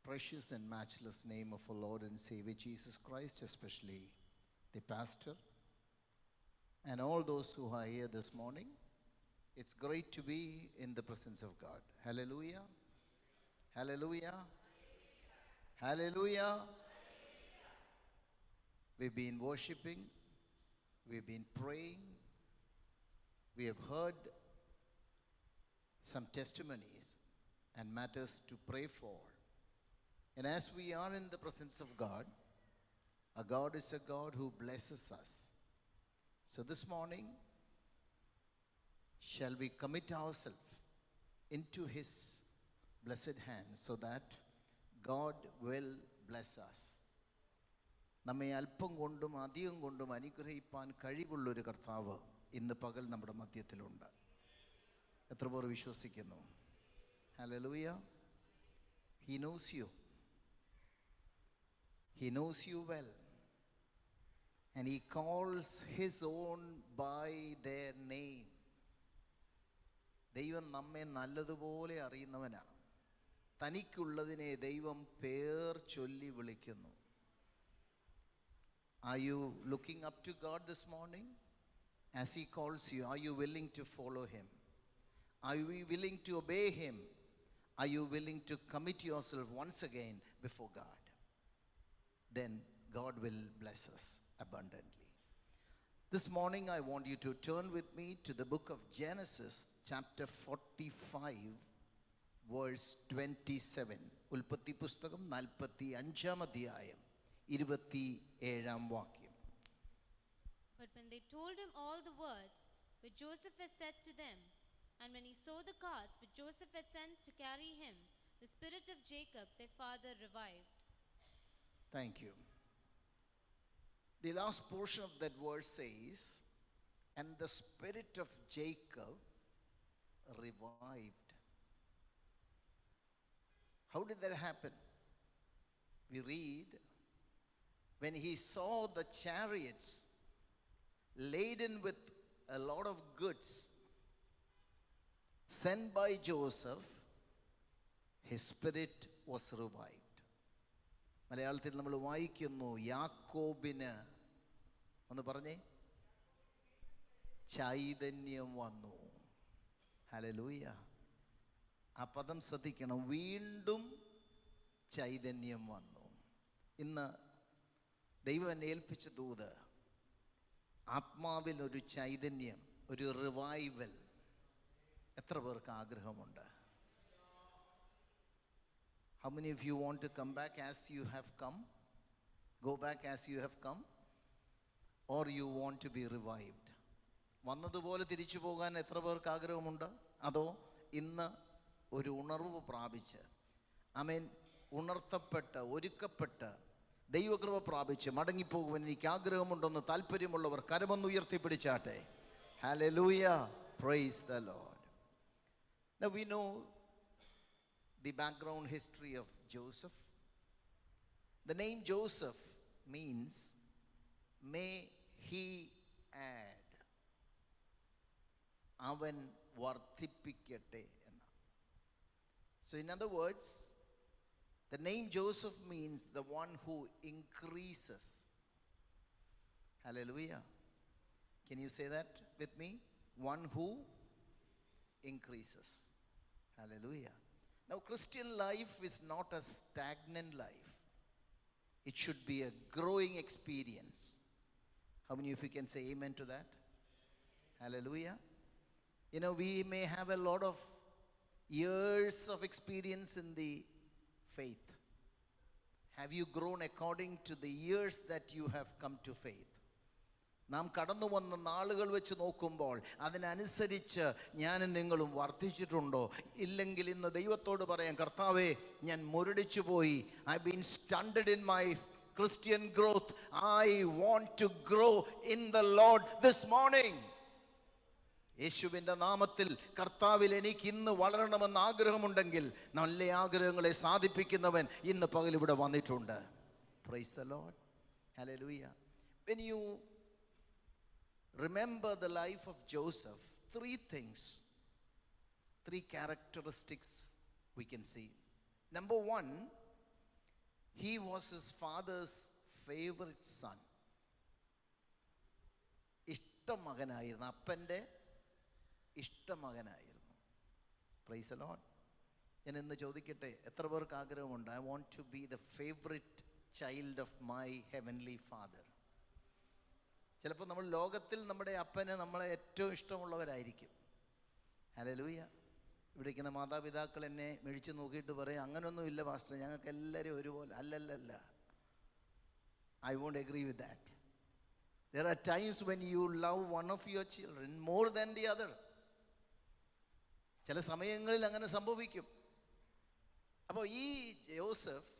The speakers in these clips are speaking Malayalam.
precious and matchless name of our Lord and Savior Jesus Christ, especially the pastor and all those who are here this morning. It's great to be in the presence of God. Hallelujah. Hallelujah. Hallelujah. We've been worshiping. We've been praying. We have heard some testimonies and matters to pray for. And as we are in the presence of God, our God is a God who blesses us. So this morning, shall we commit ourselves into His blessed hands so that God will bless us. നമ്മെ അല്പം കൊണ്ടും അധികം കൊണ്ടും അനുഗ്രഹിപ്പാൻ കഴിവുള്ളൊരു കർത്താവ് ഇന്ന് പകൽ നമ്മുടെ മധ്യത്തിലുണ്ട്. എത്ര പേർ വിശ്വസിക്കുന്നു? Hallelujah. He knows you. He knows you well. And He calls His own by their name. ദൈവം നമ്മെ നല്ലതുപോലെ അറിയുന്നവനാണ്. തനിക്കുള്ളതിനെ ദൈവം പേർ ചൊല്ലി വിളിക്കുന്നു. Are you looking up to God this morning? As He calls you, are you willing to follow Him? Are you willing to obey Him? Are you willing to commit yourself once again before God? Then God will bless us abundantly. This morning I want you to turn with me to the book of Genesis chapter 45 verse 27. ഉൽപ്പത്തി പുസ്തകം 45-ാം അധ്യായം 27-ാം വാക്യം. But when they told him all the words which Joseph had said to them, and when he saw the carts which Joseph had sent to carry him, the spirit of Jacob their father revived. Thank you. The last portion of that verse says, and the spirit of Jacob revived. How did that happen? We read, when he saw the chariots laden with a lot of goods sent by Joseph, his spirit was revived. മലയാളത്തിൽ നമ്മൾ വായിക്കുന്നു, യാക്കോബിന് ഒന്ന് പറഞ്ഞേ, ചൈതന്യം വന്നു. ഹല്ലേലൂയ. ആ പദം ശ്രദ്ധിക്കണം, വീണ്ടും ചൈതന്യം വന്നു. ഇന്ന് ദൈവം എന്നെ ഏൽപ്പിച്ച ദൂത്, ആത്മാവിൽ ഒരു ചൈതന്യം, ഒരു റിവൈവൽ. എത്ര പേർക്ക് ആഗ്രഹമുണ്ട്? How many of you want to come back as you have come? Go back as you have come? Or you want to be revived? വന്നതുപോലെ തിരിച്ചു പോകാൻ എത്ര പേർക്ക് ആഗ്രഹമുണ്ട്? അതോ ഇന്ന് ഒരു ഉണർവ് പ്രാപിച്ച്, ആമേൻ, ഉണർത്തപ്പെട്ട് ഒരുക്കപ്പെട്ട് ദൈവകൃപ പ്രാപിച്ച് മടങ്ങിപ്പോകുവാൻ എനിക്ക് ആഗ്രഹമുണ്ടെന്ന് താല്പര്യമുള്ളവർ കരമൊന്ന് ഉയർത്തിപ്പിടിച്ചാട്ടെ. Hallelujah. Praise the Lord. Now we know the background history of Joseph. The name Joseph means may he add. അവൻ വർദ്ധിപ്പിക്കട്ടെ എന്ന. So in other words, the name Joseph means the one who increases. Hallelujah. Can you say that with me? One who increases. Hallelujah. Now, Christian life is not a stagnant life. It should be a growing experience. How many of you can say amen to that? Hallelujah. You know, we may have a lot of years of experience in the faith. Have you grown according to the years that you have come to faith? നാം കടന്നു വന്ന നാളുകൾ വെച്ച് നോക്കുമ്പോൾ അതിനനുസരിച്ച് ഞാനും നിങ്ങളും വർദ്ധിച്ചിട്ടുണ്ടോ? ഇല്ലെങ്കിൽ ഇന്ന് ദൈവത്തോട് പറയാം, കർത്താവേ, ഞാൻ മുരടിച്ചു പോയി. I been stunted in my Christian growth. I want to grow in the Lord this morning. യേശുവിൻ്റെ നാമത്തിൽ കർത്താവിൽ എനിക്ക് ഇന്ന് വളരണമെന്ന് ആഗ്രഹമുണ്ടെങ്കിൽ നല്ല ആഗ്രഹങ്ങളെ സാധിപ്പിക്കുന്നവൻ ഇന്ന് പകൽ ഇവിടെ വന്നിട്ടുണ്ട്. Price the Lord. Hallelujah. When you remember the life of Joseph, three characteristics we can see. Number one, He was his father's favorite son. ഇഷ്ടമകനായിരുന്നു, അപ്പൻ്റെ ഇഷ്ടമകനായിരുന്നു. Price the Lord. ഞാൻ ഇന്ന് ചോദിക്കട്ടെ, എത്ര പേർക്ക് ആഗ്രഹമുണ്ട്, I want to be the favourite child of my heavenly Father. ചിലപ്പോൾ നമ്മൾ ലോകത്തിൽ നമ്മുടെ അപ്പന് നമ്മളെ ഏറ്റവും ഇഷ്ടമുള്ളവരായിരിക്കും. ഹല്ലേലൂയ. ഇവിടെ ഇരിക്കുന്ന മാതാപിതാക്കൾ എന്നെ മിഴിച്ച് നോക്കിയിട്ട് പറയും, അങ്ങനൊന്നുമില്ല പാസ്റ്റർ, ഞങ്ങൾക്ക് എല്ലാവരും ഒരുപോലെ. അല്ലല്ലല്ല, I won't agree with that. There are times when you love one of your children more than the other. ചില സമയങ്ങളിൽ അങ്ങനെ സംഭവിക്കും. അപ്പോൾ ഈ Joseph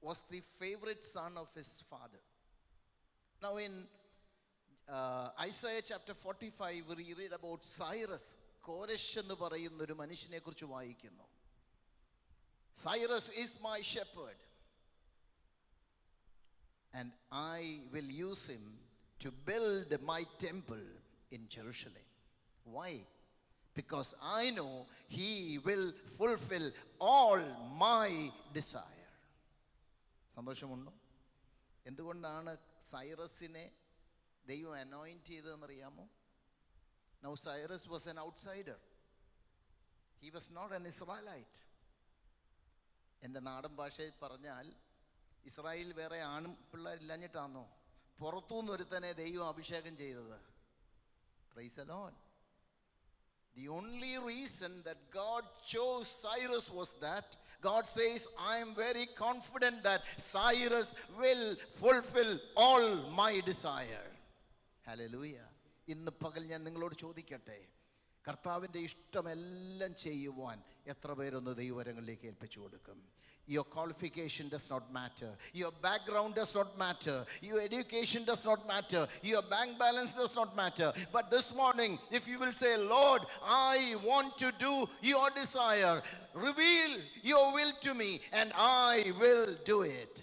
was the favorite son of his father. Now in Isaiah chapter 45 we read about Cyrus. കോരശ് എന്ന് പറയുന്ന ഒരു മനുഷ്യനെ കുറിച്ച് വായിക്കുന്നു. Cyrus is my shepherd and I will use him to build my temple in Jerusalem. Why? Because I know he will fulfill all my desire. സന്തോഷമുണ്ടോ? എന്തുകൊണ്ടാണ് സൈറസിനെ ദൈവം anoint ചെയ്തതെന്നറിയാമോ? Now Cyrus was an outsider. He was not an Israelite. എൻ്റെ നാടൻ ഭാഷയിൽ പറഞ്ഞാൽ, ഇസ്രായേൽ വേറെ ആണും പിള്ളേരില്ലാഞ്ഞിട്ടാണോ പുറത്തുനിന്ന് ഒരുത്തനെ ദൈവം അഭിഷേകം ചെയ്തത്? Praise the Lord. The only reason that God chose Cyrus was that God says, I am very confident that Cyrus will fulfill all my desire. Hallelujah. ഇന്ന് പകൽ ഞാൻ നിങ്ങളോട് ചോദിക്കട്ടെ, കർത്താവിൻ്റെ ഇഷ്ടമെല്ലാം ചെയ്യുവാൻ എത്ര പേരൊന്ന് ദൈവവരങ്ങളിലേക്ക് ഏൽപ്പിച്ചു കൊടുക്കും? Your qualification does not matter. Your background does not matter. Your education does not matter. Your bank balance does not matter. But this morning, if you will say, Lord, I want to do your desire. Reveal your will to me and I will do it.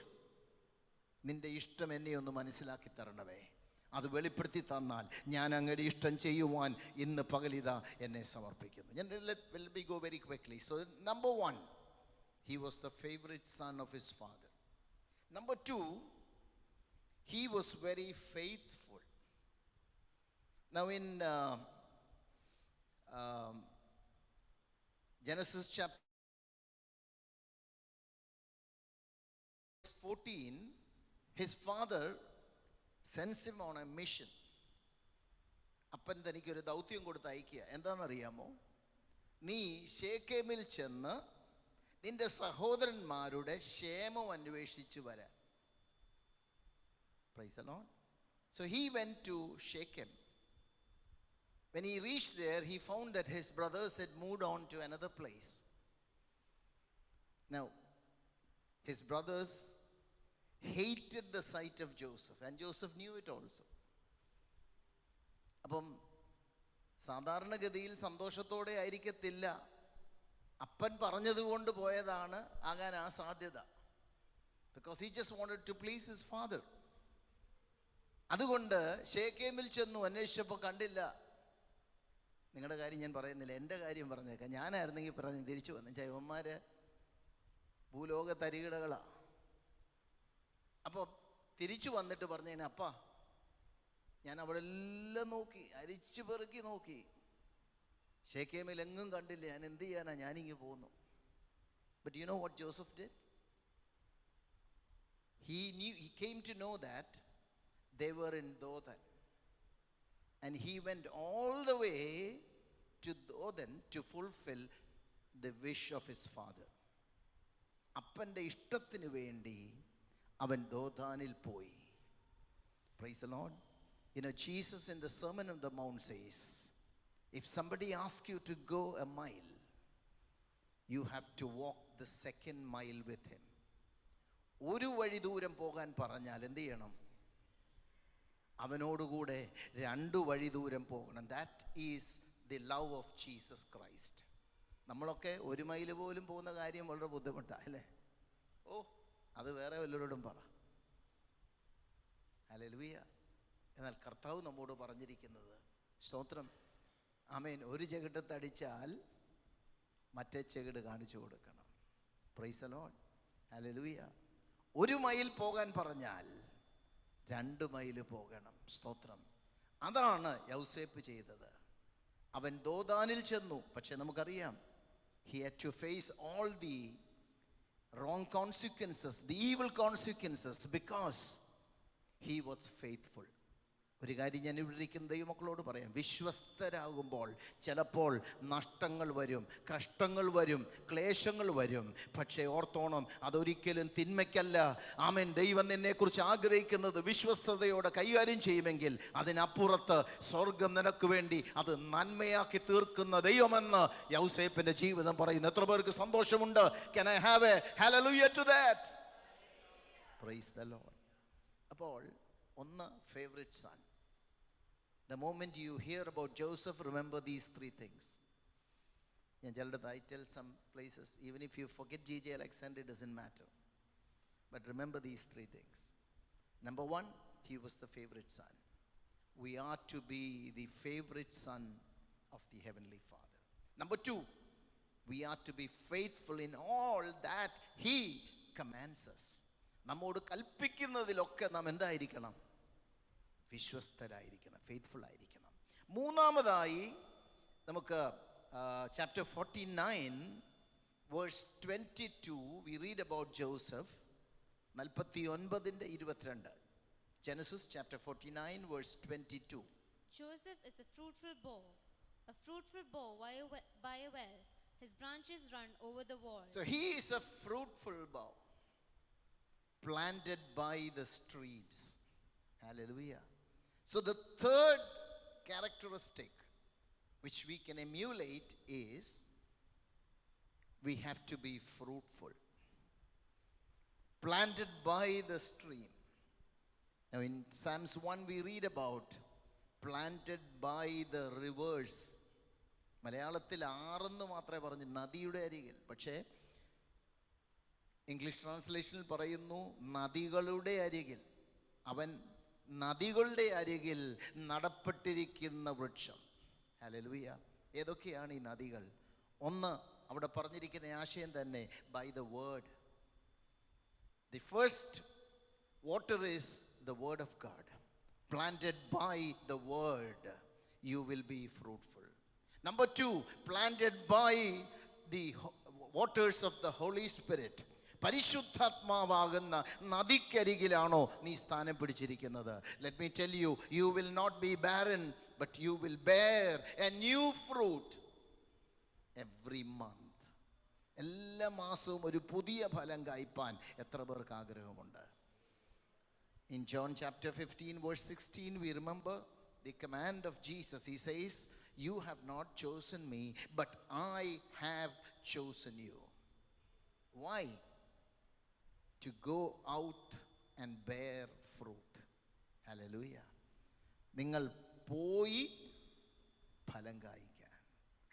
നിന്റെ ഇഷ്ടം എന്നെ ഒന്ന് മനസ്സിലാക്കി തരണമേ. അത് വെളിപ്പെടുത്തി തന്നാൽ ഞാൻ അങ്ങയുടെ ഇഷ്ടം ചെയ്യുവാൻ ഇന്ന് പകലിതാ എന്നെ സമർപ്പിക്കുന്നു. ഞാൻ let me go very quickly. So number 1, he was the favorite son of his father. Number 2, he was very faithful. Now in Genesis chapter 14, his father sends him on a mission. അപ്പൻ തനിക്കൊരു ദൗത്യം കൊടുത്ത് അയക്കുക. എന്താണെന്നറിയാമോ? നീ ശേഖേമിൽ ചെന്ന് നിന്റെ സഹോദരന്മാരുടെ ക്ഷേമം അന്വേഷിച്ചു വരാൻ. Praise the Lord. So he went to Shechem. When he reached there, he found that his brothers had moved on to another place. Now, his brothers hated the sight of Joseph and Joseph knew it also. അപ്പം സാധാരണഗതിയിൽ സന്തോഷത്തോടെ ആയിരിക്കത്തില്ല. അപ്പൻ പറഞ്ഞതുകൊണ്ട് പോയതാണ് ആകാൻ ആ സാധ്യത. Because he just wanted to please his father. അതുകൊണ്ട് ശേഖേമിൽ ചെന്നു അന്വേഷിച്ചപ്പോൾ കണ്ടില്ല. നിങ്ങളുടെ കാര്യം ഞാൻ പറയുന്നില്ല, എൻ്റെ കാര്യം പറഞ്ഞേക്കാം. ഞാനായിരുന്നെങ്കിൽ പറഞ്ഞ് തിരിച്ചു വന്നു. ചൈവന്മാര് ഭൂലോക തരികിടകളാ. അപ്പോൾ തിരിച്ചു വന്നിട്ട് പറഞ്ഞതിന്, അപ്പാ ഞാൻ അവിടെ എല്ലാം നോക്കി, അരിച്ചു പെറുക്കി നോക്കി, ശേഖേമിൽ എങ്ങും കണ്ടില്ല, ഞാൻ എന്ത് ചെയ്യാനാ, ഞാനിങ്ങ് പോന്നു. But you know what Joseph did? He came to know that they were in Dothan. And he went all the way to Dothan to fulfill the wish of his father. അപ്പൻ്റെ ഇഷ്ടത്തിന് വേണ്ടി അവൻ ദോഥാനിൽ പോയി. Praise the Lord. You know, Jesus in the Sermon on the Mount says, if somebody asks you to go a mile, you have to walk the second mile with him. ഒരു വഴി ദൂരം പോകാൻ പറഞ്ഞാൽ എന്ത് ചെയ്യണം? അവനോടുകൂടെ 2 വഴി ദൂരം പോകണം. That is the love of Jesus Christ. നമ്മളൊക്കെ 1 മൈൽ പോലും പോകുന്ന കാര്യം വളരെ ബുദ്ധിമുട്ടാണ് അല്ലേ? ഓ, അത് വേറെ വല്ലവരോടും പറ. ഹല്ലേലൂയ. എന്നാൽ കർത്താവ് നമ്മോട് പറഞ്ഞിരിക്കുന്നത്, സ്തോത്രം, ആമേൻ, ഒരു ചെകിട്ടത്തടിച്ചാൽ മറ്റേ ചെകിട് കാണിച്ചു കൊടുക്കണം. Price the Lord. Hallelujah. 1 mile പോകാൻ പറഞ്ഞാൽ 2 മൈൽ പോകണം. സ്തോത്രം. അതാണ് യൗസേപ്പ് ചെയ്തത്. അവൻ ദോദാനിൽ ചെന്നു. പക്ഷെ നമുക്കറിയാം, he had to face all the wrong consequences, the evil consequences, because he was faithful. ഒരു കാര്യം ഞാൻ ഇവിടെ ഇരിക്കുന്ന ദൈവമക്കളോട് പറയാം, വിശ്വസ്തരാകുമ്പോൾ ചിലപ്പോൾ നഷ്ടങ്ങൾ വരും, കഷ്ടങ്ങൾ വരും, ക്ലേശങ്ങൾ വരും. പക്ഷേ ഓർത്തോണം, അതൊരിക്കലും തിന്മയ്ക്കല്ല. ആമേൻ. ദൈവം നിന്നെക്കുറിച്ച് ആഗ്രഹിക്കുന്നത് വിശ്വസ്തയോടെ കൈകാര്യം ചെയ്യുമെങ്കിൽ അതിനപ്പുറത്ത് സ്വർഗം നിനക്ക് വേണ്ടി അത് നന്മയാക്കി തീർക്കുന്ന ദൈവമെന്ന് യൗസേപ്പിന്റെ ജീവിതം പറയുന്നു. എത്ര പേർക്ക് സന്തോഷമുണ്ട്? Can I have a hallelujah to that? Praise the Lord. അപ്പോൾ ഒന്ന്, favourite son. The moment you hear about Joseph, remember these 3 things. I tell some places, even if you forget G.J. Alexander, it doesn't matter. But remember these 3 things. Number 1, he was the favorite son. We are to be the favorite son of the Heavenly Father. Number 2, we are to be faithful in all that he commands us. നമ്മോട് കൽപ്പിക്കുന്നതിലൊക്കെ നാം എന്തായിരിക്കണം? വിശ്വസ്തരായിരിക്കണം, ഫെയ്ത്ത്ഫുൾ ആയിരിക്കണം. മൂന്നാമതായി നമുക്ക് chapter 49 verse 22 we read about Joseph. 49:22. Genesis chapter 49 verse 22. Joseph is a fruitful bough by a well. His branches run over the wall. So he is a fruitful bough planted by the streams. Hallelujah. So the third characteristic which we can emulate is we have to be fruitful. Planted by the stream. Now in Psalms 1 we read about planted by the rivers. മലയാളത്തിൽ ആറെന്ന് മാത്രമേ പറഞ്ഞു, നദിയുടെ അരികിൽ. പക്ഷേ ഇംഗ്ലീഷ് ട്രാൻസ്ലേഷനിൽ പറയുന്നു നദികളുടെ അരികിൽ. അവൻ നദികളുടെ അരികിൽ നടപ്പെട്ടിരിക്കുന്ന വൃക്ഷം. ഹല്ലേലൂയ. ഏതൊക്കെയാണ് ഈ നദികൾ? ഒന്ന്, അവിടെ പറഞ്ഞിരിക്കുന്ന ആശയം തന്നെ, by the word. The first water is the word of God. Planted by the word you will be fruitful. Number 2, planted by the waters of the Holy Spirit. പരിശുദ്ധാത്മാവാകുന്ന നദിക്കരികിലാണോ നീ സ്ഥാനം പിടിച്ചിരിക്കുന്നത്? Let me tell you, you will not be barren, but you will bear a new fruit every month. എല്ലാ മാസവും ഒരു പുതിയ ഫലം കായ്പാൻ എത്ര പേർക്ക് ആഗ്രഹമുണ്ട്? In John chapter 15 verse 16 we remember the command of Jesus. He says, you have not chosen me, but I have chosen you. Why? To go out and bear fruit. Hallelujah. നിങ്ങൾ പോയി ഫലം കായ്ക്കാൻ.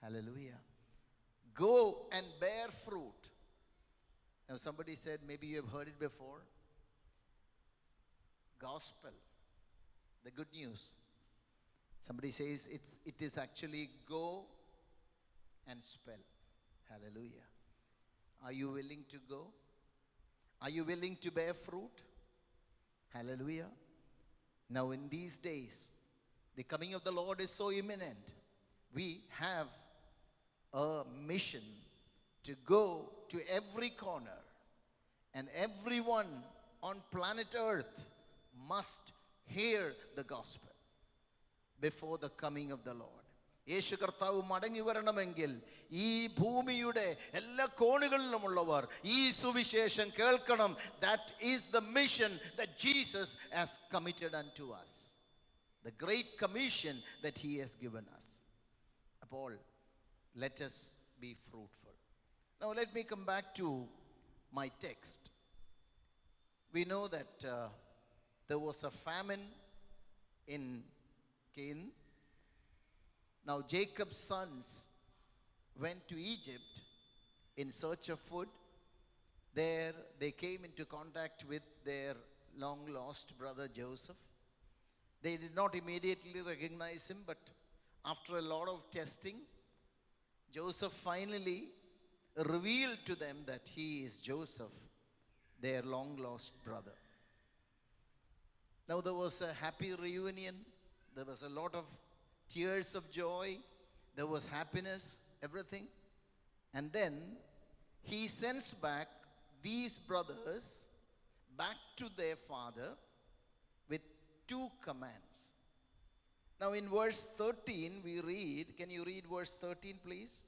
Hallelujah. Go and bear fruit. Now somebody said, maybe you have heard it before, gospel, the good news. Somebody says it is actually go and spell. Hallelujah. Are you willing to go? Are you willing to bear fruit? Hallelujah. Now in these days, the coming of the Lord is so imminent. We have a mission to go to every corner, and everyone on planet Earth must hear the gospel before the coming of the Lord. യേശു കർത്താവ് മടങ്ങി വരണമെങ്കിൽ ഈ ഭൂമിയുടെ എല്ലാ കോണുകളിലുമുള്ളവർ ഈ സുവിശേഷം കേൾക്കണം. That is the mission that Jesus has committed unto us. The great commission that he has given us. അപ്പോൾ let us be fruitful. Now let me come back to my text. We know that there was a famine in Canaan. Now Jacob's sons went to Egypt in search of food. There they came into contact with their long lost brother Joseph. They did not immediately recognize him, but after a lot of testing, Joseph finally revealed to them that he is Joseph, their long lost brother. Now there was a happy reunion. There was a lot of tears of joy. There was happiness, everything. And then he sends back these brothers back to their father with two commands. Now in verse 13 we read, can you read verse 13 please?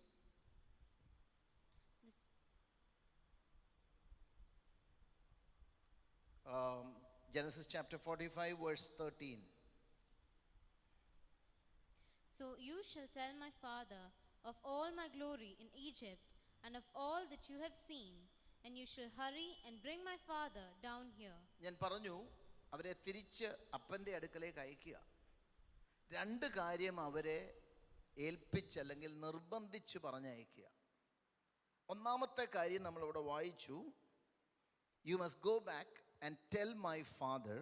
Genesis chapter 45 verse 13. So you shall tell my father of all my glory in Egypt and of all that you have seen, and you shall hurry and bring my father down here. ഞാൻ പറഞ്ഞു അവരെ തിരിച്ച് അപ്പൻ്റെ അടുക്കലേക്ക് അയക്കുക. രണ്ട് കാര്യം അവരെ ഏൽപ്പിച്ച് അല്ലെങ്കിൽ നിർബന്ധിച്ച് പറഞ്ഞയക്കുക. ഒന്നാമത്തെ കാര്യം നമ്മളിവിടെ വായിച്ചു. You must go back and tell my father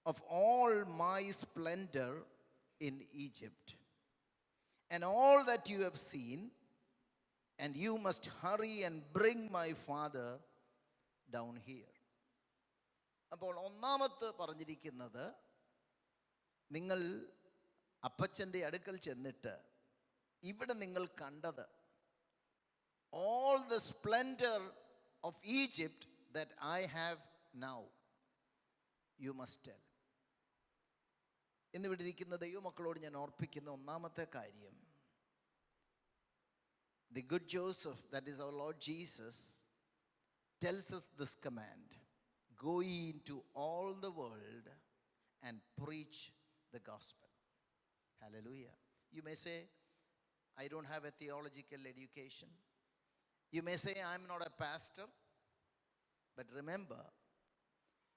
of all my splendor in Egypt and all that you have seen, and you must hurry and bring my father down here. അപ്പോൾ ഒന്നാമത്തെ പറഞ്ഞിരിക്കുന്നത്, നിങ്ങൾ അപ്പച്ചൻ്റെ അടുക്കൽ ചെന്നിട്ട് ഇവിടെ നിങ്ങൾ കണ്ടത് all the splendor of Egypt that I have now, you must tell. ഇന്നിവിടെ ഇരിക്കുന്ന ദൈവമക്കളോട് ഞാൻ ഓർപ്പിക്കുന്ന ഒന്നാമത്തെ കാര്യം, the good Joseph, that is our Lord Jesus, tells us this command: go ye into all the world and preach the gospel. Hallelujah. You may say, I don't have a theological education. You may say, I'm not a pastor. But remember,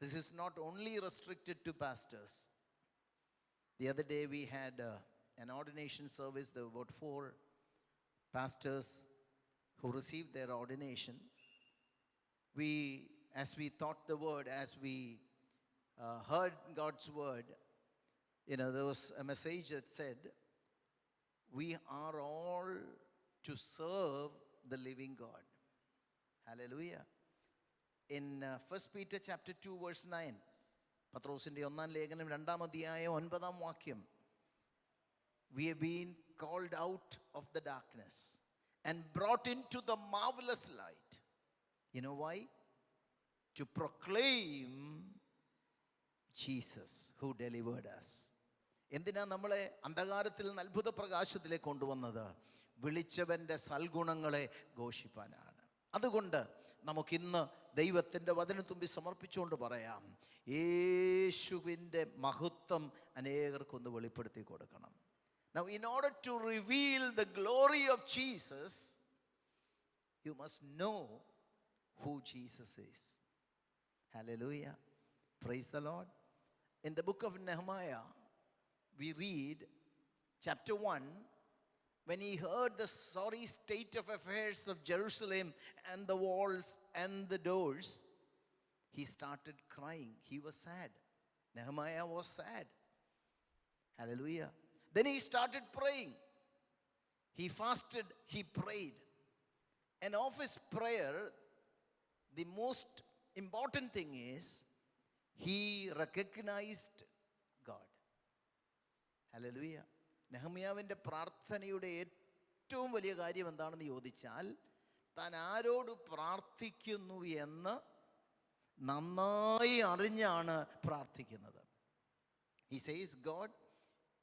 this is not only restricted to pastors. The other day we had an ordination service. There were about 4 pastors who received their ordination. As we thought the word, as we heard God's word, there was a message that said, we are all to serve the living God. Hallelujah. In 1 Peter chapter 2 verse 9, പത്രോസിൻ്റെ 1-ാം ലേഖനം 2-ാം അധ്യായം 9-ാം വാക്യം, we have been called out of the darkness and brought into the marvelous light. You know why? To proclaim Jesus who delivered us. എന്തിനാ നമ്മളെ അന്ധകാരത്തിൽ നിന്ന് അത്ഭുത പ്രകാശത്തിലേക്ക് കൊണ്ടുവന്നത്? വിളിച്ചവൻ്റെ സൽഗുണങ്ങളെ ഘോഷിപ്പാനാണ്. അതുകൊണ്ട് നമുക്കിന്ന് ദൈവത്തിൻ്റെ വചനത്തുമ്പി സമർപ്പിച്ചുകൊണ്ട് പറയാം, യേശുവിൻ്റെ മഹത്വം അനേകർക്കൊന്ന് വെളിപ്പെടുത്തി കൊടുക്കണം. Now, in order to reveal the glory of Jesus, you must know who Jesus is. Hallelujah. Praise the Lord. In the book of Nehemiah, we read chapter 1, when he heard the sorry state of affairs of Jerusalem and the walls and the doors, he started crying. He was sad. Nehemiah was sad. Hallelujah. Then he started praying. He fasted, he prayed. And of his prayer, the most important thing is, he recognized God. Hallelujah. നെഹമ്യാവിൻ്റെ പ്രാർത്ഥനയുടെ ഏറ്റവും വലിയ കാര്യം എന്താണെന്ന് ചോദിച്ചാൽ, താൻ ആരോട് പ്രാർത്ഥിക്കുന്നു എന്ന് നന്നായി അറിഞ്ഞാണ് പ്രാർത്ഥിക്കുന്നത്. He says, God,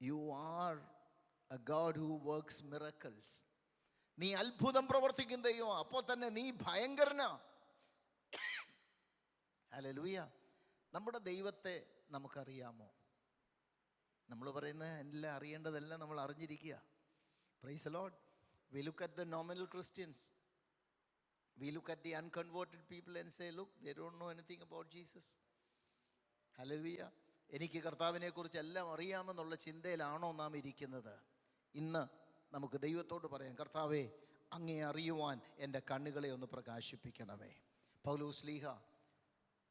you are a God who works miracles. നീ അത്ഭുതം പ്രവർത്തിക്കുന്ന ദൈവം, അപ്പോൾ തന്നെ നീ ഭയങ്കരനാ. ഹല്ലേലൂയ. നമ്മുടെ ദൈവത്തെ നമുക്കറിയാമോ? നമ്മൾ പറയുന്ന എല്ലാം അറിയേണ്ടതെല്ലാം നമ്മൾ അറിഞ്ഞിരിക്കുക. Praise the Lord. We look at the nominal Christians. We look at the unconverted people and say, look, they don't know anything about Jesus. Hallelujah. എനിക്ക് കർത്താവിനെ കുറിച്ച് എല്ലാം അറിയാമെന്നുള്ള ചിന്തയിലാണോ നാം ഇരിക്കുന്നത്? ഇന്ന് നമുക്ക് ദൈവത്തോട് പറയാം, കർത്താവേ, അങ്ങേ അറിയുവാൻ എൻ്റെ കണ്ണുകളെ ഒന്ന് പ്രകാശിപ്പിക്കണമേ. പൗലോസ് ലീഹ,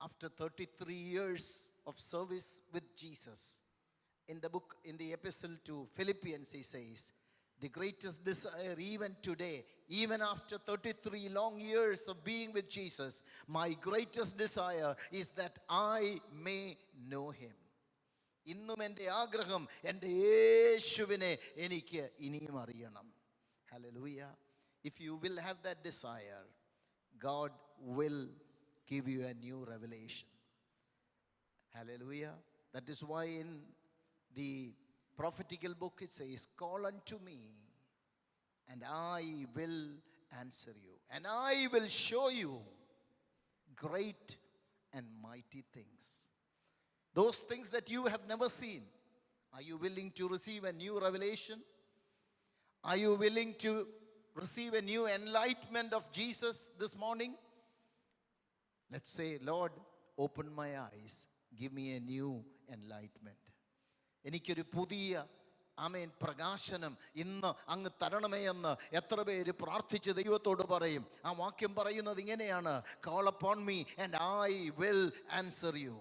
after 33 years of service with Jesus, in the epistle to Philippians, he says, The greatest desire even today, even after 33 long years of being with Jesus, my greatest desire is that I may know him. ഇന്നും എൻ്റെ ആഗ്രഹം എൻ്റെ യേശുവിനെ എനിക്ക് ഇനിയും അറിയണം. Hallelujah. If you will have that desire, God will give you a new revelation. Hallelujah. That is why in the prophetical book it says, call unto me and I will answer you, and I will show you great and mighty things, those things that you have never seen. Are you willing to receive a new revelation? Are you willing to receive a new enlightenment of Jesus this morning? Let's say, Lord, open my eyes, give me a new enlightenment. എനിക്കൊരു പുതിയ ആമേൻ പ്രകാശനം ഇന്ന് അങ്ങ് തരണമേ എന്ന് എത്ര പേര് പ്രാർത്ഥിച്ച് ദൈവത്തോട് പറയും? ആ വാക്യം പറയുന്നത് ഇങ്ങനെയാണ്, call upon me and I will answer you.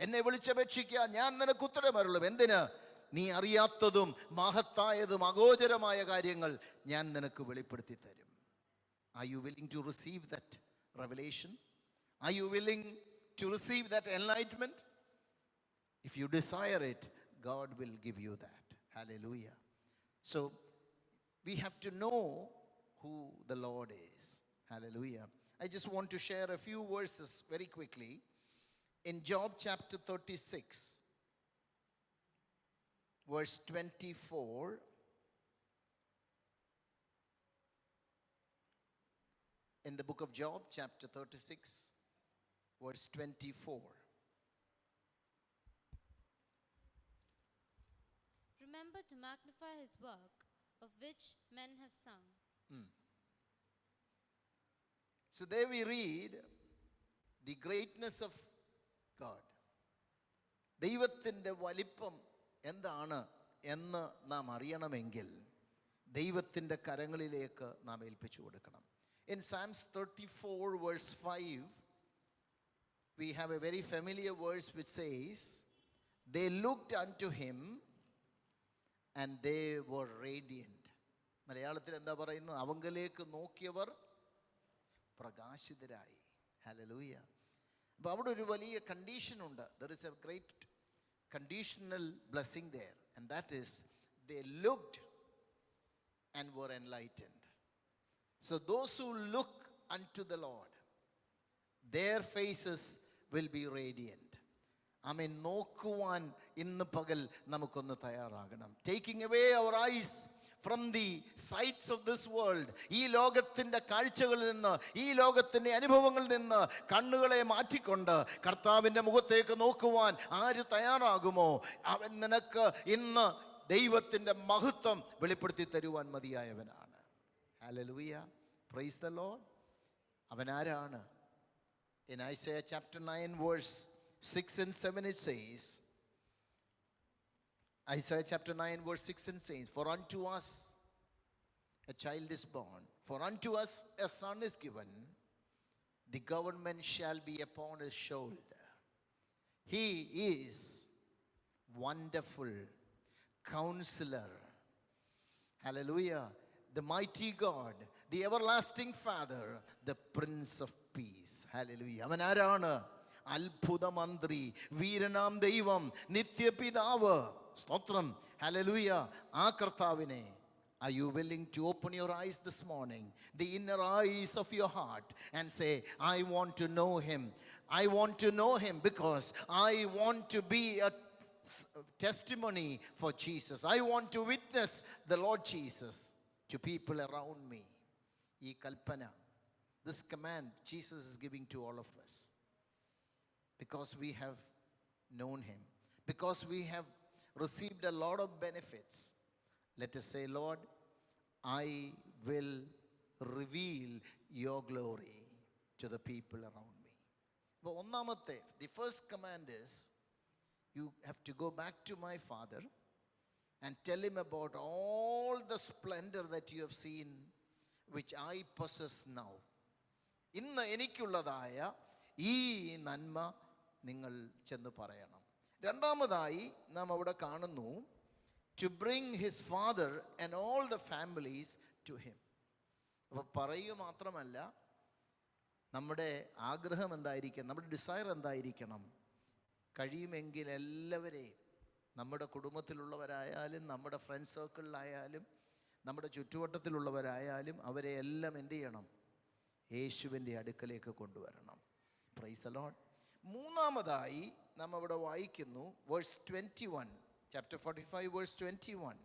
എന്നെ വിളിച്ചപേക്ഷിക്കുക, ഞാൻ നിനക്ക് ഉത്തരമരുളും. എന്തിന്? നീ അറിയാത്തതും മഹത്തായതും അഗോചരമായ കാര്യങ്ങൾ ഞാൻ നിനക്ക് വെളിപ്പെടുത്തി തരും. Are you willing to receive that revelation? Are you willing to receive that enlightenment? If you desire it, God will give you that. Hallelujah. So we have to know who the Lord is. Hallelujah. I just want to share a few verses very quickly. In Job chapter 36, verse 24, in the book of Job chapter 36, verse 24. Remember to magnify his work, of which men have sung. So there we read the greatness of God. ദൈവത്തിൻ്റെ വലിപ്പം എന്താണ് എന്ന് നാം അറിയണമെങ്കിൽ ദൈവത്തിൻ്റെ കരങ്ങളിലേക്ക് നാം ഏൽപ്പിച്ചു കൊടുക്കണം. In Psalms 34 verse 5, we have a very familiar verse which says, they looked unto him and they were radiant. മലയാളത്തിൽ എന്താ പറയുന്നത്? അവങ്കലേക്ക് നോക്കിയവർ പ്രകാശിതരായി. ഹല്ലേലൂയ. അപ്പോൾ അവിടെ ഒരു വലിയ കണ്ടീഷനുണ്ട്. There is a great conditional blessing there, and that is they looked and were enlightened. So those who look unto the Lord, their faces will be radiant. ആമേൻ. നോക്കുവാൻ ഇന്ന് പകൽ നമുക്കൊന്ന് തയ്യാറാകണം. Taking away our eyes from the sights of this world, ഈ ലോകത്തിൻ്റെ കാഴ്ചകളിൽ നിന്ന്, ഈ ലോകത്തിൻ്റെ അനുഭവങ്ങളിൽ നിന്ന് കണ്ണുകളെ മാറ്റിക്കൊണ്ട് കർത്താവിൻ്റെ മുഖത്തേക്ക് നോക്കുവാൻ ആര് തയ്യാറാകുമോ അവൻ നിനക്ക് ഇന്ന് ദൈവത്തിൻ്റെ മഹത്വം വെളിപ്പെടുത്തി തരുവാൻ മതിയായവനാണ്. ഹല്ലേലൂയ. Praise the Lord. അവൻ ആരാണ്? In Isaiah chapter 9 verse 6 and 7 it says, Isaiah chapter 9 verse 6 and 7, for unto us a child is born, for unto us a son is given, the government shall be upon his shoulder. He is wonderful counselor. Hallelujah. The mighty God, the everlasting Father, the Prince of Peace. Hallelujah. അവൻ ആരാണ്? അത്ഭുത മന്ത്രി, വീരനാം ദൈവം, നിത്യപിതാവ്. സ്തോത്രം. ഹല്ലേലൂയ. ആ കർത്താവിനെ, are you willing to open your eyes this morning, the inner eyes of your heart, and say, I want to know him. I want to know him because I want to be a testimony for Jesus. I want to witness the Lord Jesus to people around me. ഈ കൽപ്പന, this command Jesus is giving to all of us. Because we have known him, because we have received a lot of benefits, let us say, Lord, I will reveal your glory to the people around me. But ഒന്നാമത്തെ, the first command is, you have to go back to my father and tell him about all the splendor that you have seen, which I possess now. ഇന്ന് എനിക്കുള്ളതായ ഈ നന്മ നിങ്ങൾ ചെന്ന് പറയണം. രണ്ടാമതായി നാം അവിടെ കാണുന്നു, to bring his father and all the families to him. അപ്പോൾ പറയുക മാത്രമല്ല, നമ്മുടെ ആഗ്രഹം എന്തായിരിക്കണം, നമ്മുടെ ഡിസയർ എന്തായിരിക്കണം? കഴിയുമെങ്കിൽ എല്ലാവരെയും, നമ്മുടെ കുടുംബത്തിലുള്ളവരായാലും നമ്മുടെ ഫ്രണ്ട് സർക്കിളിലായാലും നമ്മുടെ ചുറ്റുവട്ടത്തിലുള്ളവരായാലും അവരെ എല്ലാം എന്ത് ചെയ്യണം? യേശുവിൻ്റെ അടുക്കലേക്ക് കൊണ്ടുവരണം. Price the Lord. മൂന്നാമതായി നാം അവിടെ വായിക്കുന്നു, verse 21, chapter 45 verse 21.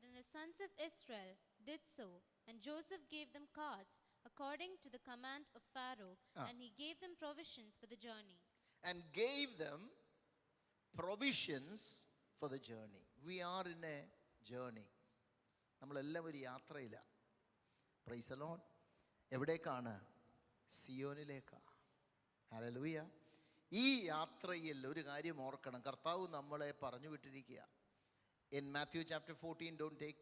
Then the sons of Israel did so, and Joseph gave them carts according to the command of Pharaoh, and he gave them provisions for the journey. And gave them provisions for the journey. We are in a journey. നമ്മളെല്ലാം ഒരു യാത്രയിലാണ്. Price the Lord. എവിടേക്കാണ്? സിയോനിലേക്കാണ്. ഹല്ലേലൂയ. ഈ യാത്രയിൽ ഒരു കാര്യം ഓർക്കണം, കർത്താവ് നമ്മളെ പറഞ്ഞു വിട്ടിരിക്കുക. In Matthew chapter 14, don't take,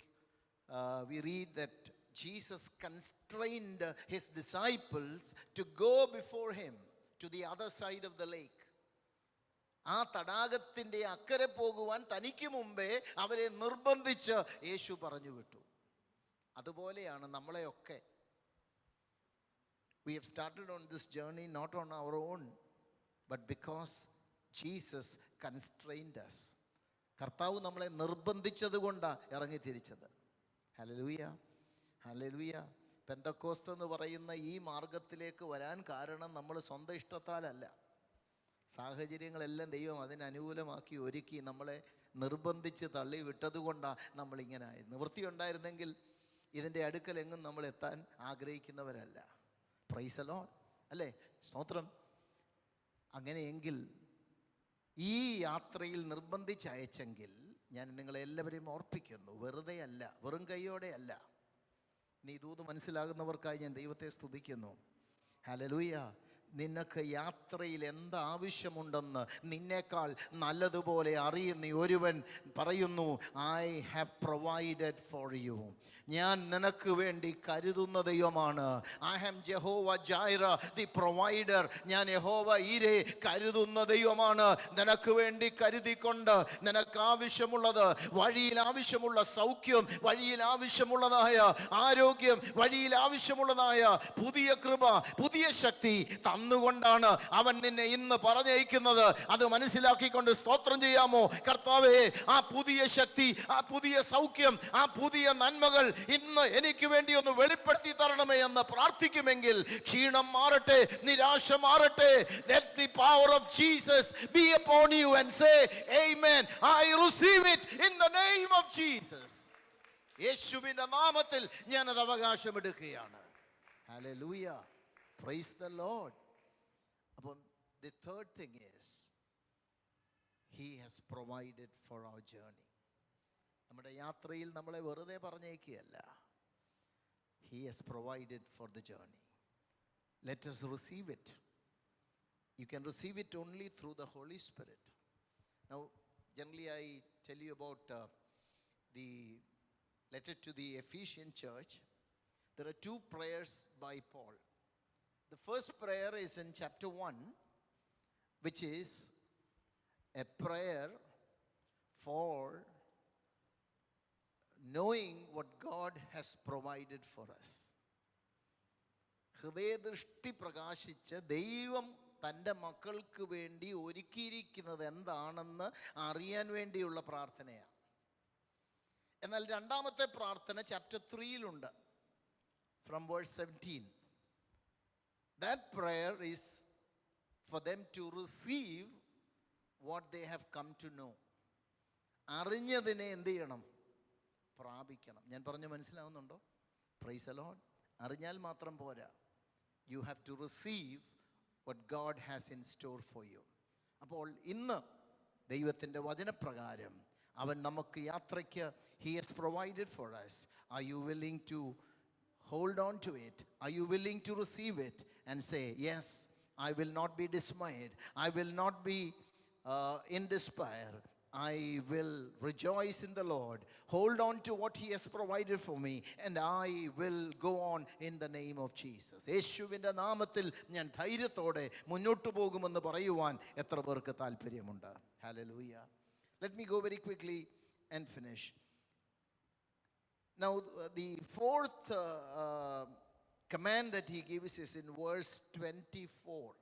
we read that Jesus constrained his disciples to go before him to the other side of the lake. ആ തടാകത്തിൻ്റെ അക്കരെ പോകുവാൻ തനിക്ക് മുമ്പേ അവരെ നിർബന്ധിച്ച് യേശു പറഞ്ഞു വിട്ടു. അതുപോലെയാണ് നമ്മളെയൊക്കെ. We have started on this journey not on our own, but because Jesus constrained us. കർത്താവ് നമ്മളെ നിർബന്ധിച്ചത് കൊണ്ടാണ് ഇറങ്ങിത്തിരിച്ചത്. Hallelujah, hallelujah. പെന്തക്കോസ്ത് എന്ന് പറയുന്ന ഈ മാർഗത്തിലേക്ക് വരാൻ കാരണം നമ്മൾ സ്വന്തം ഇഷ്ടത്താലല്ല. സാഹചര്യങ്ങളെല്ലാം ദൈവം അതിനനുകൂലമാക്കി ഒരുക്കി നമ്മളെ നിർബന്ധിച്ച് തള്ളി വിട്ടതുകൊണ്ടാണ് നമ്മളിങ്ങനെ ആയത്. നിവൃത്തിയുണ്ടായിരുന്നെങ്കിൽ ഇതിൻ്റെ അടുക്കലെങ്ങും നമ്മൾ എത്താൻ ആഗ്രഹിക്കുന്നവരല്ല. പ്രൈസ് ദി ലോർഡ്, അല്ലേ? സ്തോത്രം. അങ്ങനെയെങ്കിൽ ഈ യാത്രയിൽ നിർബന്ധിച്ചയച്ചെങ്കിൽ ഞാൻ നിങ്ങളെല്ലാവരെയും ഓർപ്പിക്കുന്നു, വെറുതെ അല്ല, വെറും കൈയോടെ അല്ല. നീ ഇതൂത് മനസ്സിലാകുന്നവർക്കായി ഞാൻ ദൈവത്തെ സ്തുതിക്കുന്നു. ഹല്ലേലൂയ. നിനക്ക് യാത്രയിൽ എന്താവശ്യമുണ്ടെന്ന് നിന്നേക്കാൾ നല്ലതുപോലെ അറിയുന്ന ഒരുവൻ പറയുന്നു, I have provided for you. ഞാൻ നിനക്ക് വേണ്ടി കരുതുന്ന ദൈവമാണ്. I am Jehovah Jireh the provider. ഞാൻ യഹോവ ഈരെ കരുതുന്ന ദൈവമാണ്. നിനക്ക് വേണ്ടി കരുതിക്കൊണ്ട് നിനക്ക് ആവശ്യമുള്ളത്, വഴിയിൽ ആവശ്യമുള്ള സൗഖ്യം, വഴിയിൽ ആവശ്യമുള്ളതായ ആരോഗ്യം, വഴിയിൽ ആവശ്യമുള്ളതായ പുതിയ കൃപ, പുതിയ ശക്തി തന്നുകൊണ്ടാണ് അവൻ നിന്നെ ഇന്ന് പറഞ്ഞയക്കുന്നത്. അത് മനസ്സിലാക്കിക്കൊണ്ട് സ്തോത്രം ചെയ്യാമോ? കർത്താവേ, ആ പുതിയ ശക്തി, ആ പുതിയ സൗഖ്യം, ആ പുതിയ നന്മകൾ ഇന്ന് എനിക്ക് വേണ്ടി ഒന്ന് വെളിപ്പെടുത്തി തരണമേ എന്ന് പ്രാർത്ഥിക്കുമെങ്കിൽ ക്ഷീണം മാറട്ടെ, നിരാശ മാറട്ടെ. Let the power of Jesus be upon you and say amen. I receive it in the name of Jesus. യേശുവിന്റെ നാമത്തിൽ ഞാൻ അത് അവകാശമെടുക്കുകയാണ്. Hallelujah. Praise the Lord. അപ്പം the third thing is he has provided for our journey. നമ്മുടെ യാത്രയിൽ നമ്മളെ വെറുതെ പറഞ്ഞേക്കുകയല്ല. He has provided for the journey. Let us receive it. You can receive it only through the Holy Spirit. Now, generally I tell you about the letter to the Ephesian church. There are two prayers by Paul. The first prayer is in chapter 1, which is a prayer for knowing what God has provided for us. ഹൃദയദൃഷ്ടി പ്രകാശിച്ച് ദൈവം തൻ്റെ മക്കൾക്ക് വേണ്ടി ഒരുക്കിയിരിക്കുന്നത് എന്താണെന്ന് അറിയാൻ വേണ്ടിയുള്ള പ്രാർത്ഥനയാണ്. എന്നാൽ രണ്ടാമത്തെ പ്രാർത്ഥന ചാപ്റ്റർ 3-ലുണ്ട്, from verse 17. That prayer is for them to receive what they have come to know. അറിഞ്ഞതിനെ എന്ത് ചെയ്യണം? പ്രാപിക്കണം. ഞാൻ പറഞ്ഞു മനസ്സിലാവുന്നുണ്ടോ? Price the Lord. അറിഞ്ഞാൽ മാത്രം പോരാ. You have to receive what God has in store for you. അപ്പോൾ ഇന്ന് ദൈവത്തിൻ്റെ വചനപ്രകാരം അവൻ നമുക്ക് യാത്രയ്ക്ക് he has provided for us. Are you willing to hold on to it? Are you willing to receive it and say, yes, I will not be dismayed. I will not be in despair. I will rejoice in the Lord. Hold on to what he has provided for me and I will go on in the name of Jesus. യേശുവിൻ്റെ നാമത്തിൽ ഞാൻ ധൈര്യത്തോടെ മുന്നോട്ട് പോകുമെന്ന് പറയുവാൻ എത്ര പേർക്ക് താല്പര്യമുണ്ട്? Hallelujah. Let me go very quickly and finish. Now, the fourth command that he gives is in verse 24.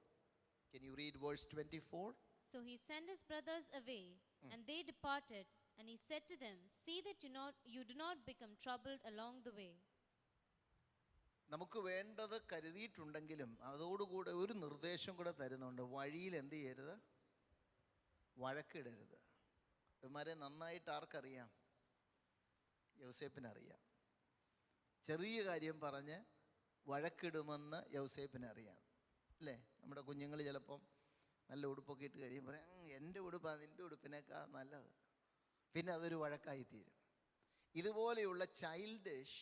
Can you read verse 24? So he sent his brothers away, and they departed. And he said to them, see that you do not become troubled along the way. നമുക്ക് വേണ്ടത് കരുതിയിട്ടുണ്ടെങ്കിലും അതോടുകൂടെ ഒരു നിർദ്ദേശം കൂടെ തരുന്നുണ്ട്. വഴിയിൽ എന്ത് ചെയ്യരുത്? വഴക്കിടരുത്. ഇവന്മാരെ നന്നായിട്ട് ആർക്കറിയാം? യൗസേപ്പിനറിയാം. ചെറിയ കാര്യം പറഞ്ഞ് വഴക്കിടുമെന്ന് യൗസേപ്പിനറിയാം, അല്ലേ? നമ്മുടെ കുഞ്ഞുങ്ങൾ ചിലപ്പം നല്ല ഉടുപ്പൊക്കെ ഇട്ട് കഴിയുമ്പോൾ എൻ്റെ ഉടുപ്പ് അതിൻ്റെ ഉടുപ്പിനേക്കാൾ നല്ലത്, പിന്നെ അതൊരു വഴക്കായിത്തീരും. ഇതുപോലെയുള്ള childish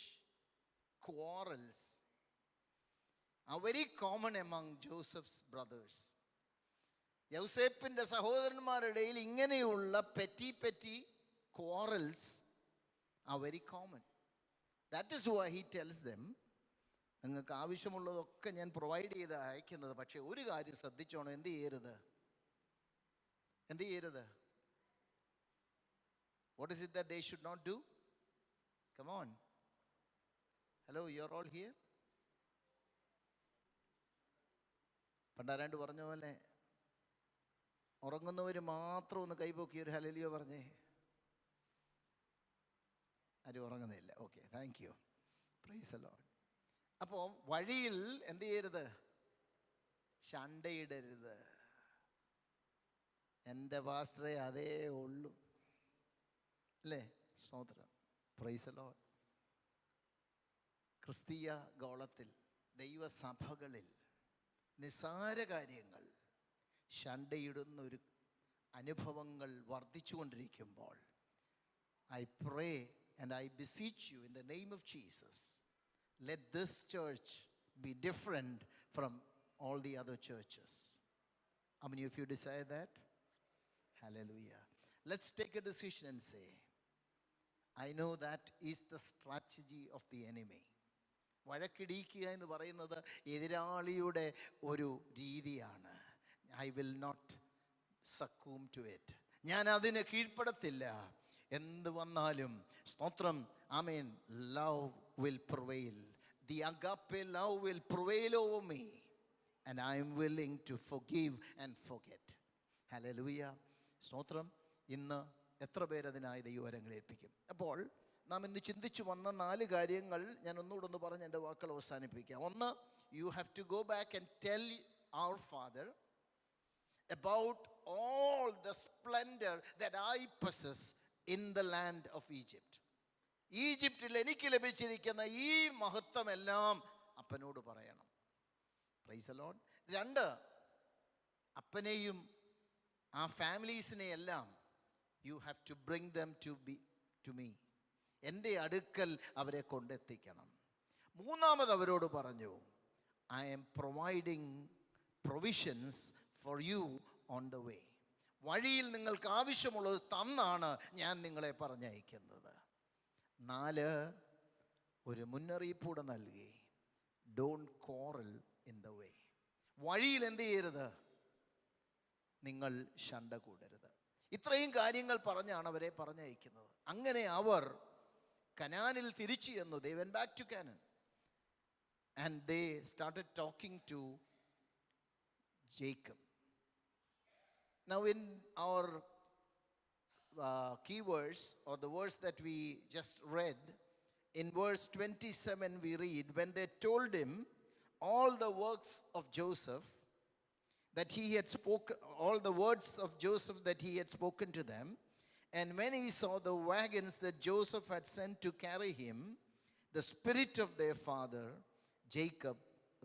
quarrels are very common among Joseph's brothers. യൗസേപ്പിൻ്റെ സഹോദരന്മാരുടെയിൽ ഇങ്ങനെയുള്ള petty quarrels are very common. That is why he tells them, നിങ്ങൾക്ക് ആവശ്യമുള്ളതൊക്കെ ഞാൻ പ്രൊവൈഡ് ചെയ്ത് അയക്കുന്നത്, പക്ഷേ ഒരു കാര്യം ശ്രദ്ധിച്ചോണം, എന്ത് ചെയ്യരുത്? What is it that they should not do? Come on. Hello, you're all here? പണ്ടാരാണ്ട് പറഞ്ഞ പോലെ ഉറങ്ങുന്നവർ മാത്രം ഒന്ന് കൈപൊക്കി ഒരു ഹല്ലേലൂയ പറഞ്ഞേ. ആരും ഉറങ്ങുന്നില്ല. Okay, thank you, praise the Lord. അപ്പോൾ വഴിയിൽ എന്ത് ചെയ്യരുത്? ശണ്ടയിടരുത്. എൻ്റെ പാസ്റ്ററെ അതേ ഉള്ളൂ, അല്ലേ? സ്തോത്രം, പ്രൈസ് ദി ലോർഡ്. ക്രിസ്തീയ ഗോളത്തിൽ, ദൈവസഭകളിൽ നിസാര കാര്യങ്ങൾ ശണ്ടയിടുന്ന ഒരു അനുഭവങ്ങൾ വർദ്ധിച്ചുകൊണ്ടിരിക്കുമ്പോൾ, I pray and I beseech you in the name of Jesus, let this church be different from all the other churches. How many of you desire that? Hallelujah. Let's take a decision and say, I know that is the strategy of the enemy. വഴക്കിടിക്കുക എന്ന് പറയുന്നത് എതിരാളിയുടെ ഒരു രീതിയാണ്. I will not succumb to it. ഞാൻ അതിന് കീഴ്പ്പെടത്തില്ല. എന്ത് വന്നാലും സ്തോത്രം, amen, love will prevail. The agape love will prevail over me and I am willing to forgive and forget. Hallelujah, സ്തോത്രം. ഇന്ന് എത്ര പേരതിനായി ദൈവവരങ്ങൾ ഏൽപ്പിക്കും? അപ്പോൾ നാം ഇന്ന് ചിന്തിച്ചു വന്ന 4 കാര്യങ്ങൾ ഞാൻ ഒന്നുകൂടെ പറഞ്ഞ് എൻ്റെ വാക്കുകൾ അവസാനിപ്പിക്കാം. ഒന്ന്, you have to go back and tell our father about all the splendor that I possess in the land of Egypt. ഈജിപ്തിൽ എനിക്ക് ലഭിച്ചിരിക്കുന്ന ഈ മഹത്വം എല്ലാം അപ്പനോട് പറയണം. Price the Lord. 2, അപ്പനെയും ആ ഫാമിലീസിനെ എല്ലാം you have to bring them to me. എൻ്റെ അടുക്കൽ അവരെ കൊണ്ടെത്തിക്കണം. 3, അവരോട് പറഞ്ഞു, I am providing provisions for you on the way. വഴിയിൽ നിങ്ങൾക്ക് ആവശ്യമുള്ളത് തന്നാണ് ഞാൻ നിങ്ങളെ പറഞ്ഞയക്കുന്നത്. 4, ഒരു മുന്നറിയിപ്പൂടെ നൽകി, don't quarrel in the way. വഴിയിൽ എന്ത് ചെയ്യരുത്? നിങ്ങൾ ശണ്ട കൂടരുത്. ഇത്രയും കാര്യങ്ങൾ പറഞ്ഞാണ് അവരെ പറഞ്ഞയക്കുന്നത്. അങ്ങനെ അവർ കനാനിൽ തിരിച്ചു ചെന്നു. They went back to Canaan and they started talking to Jacob. Now in our key verse, or the verse that we just read, in verse 27 we read, when they told him all the works of Joseph that he had spoken, all the words of Joseph that he had spoken to them, and when he saw the wagons that Joseph had sent to carry him, the spirit of their father Jacob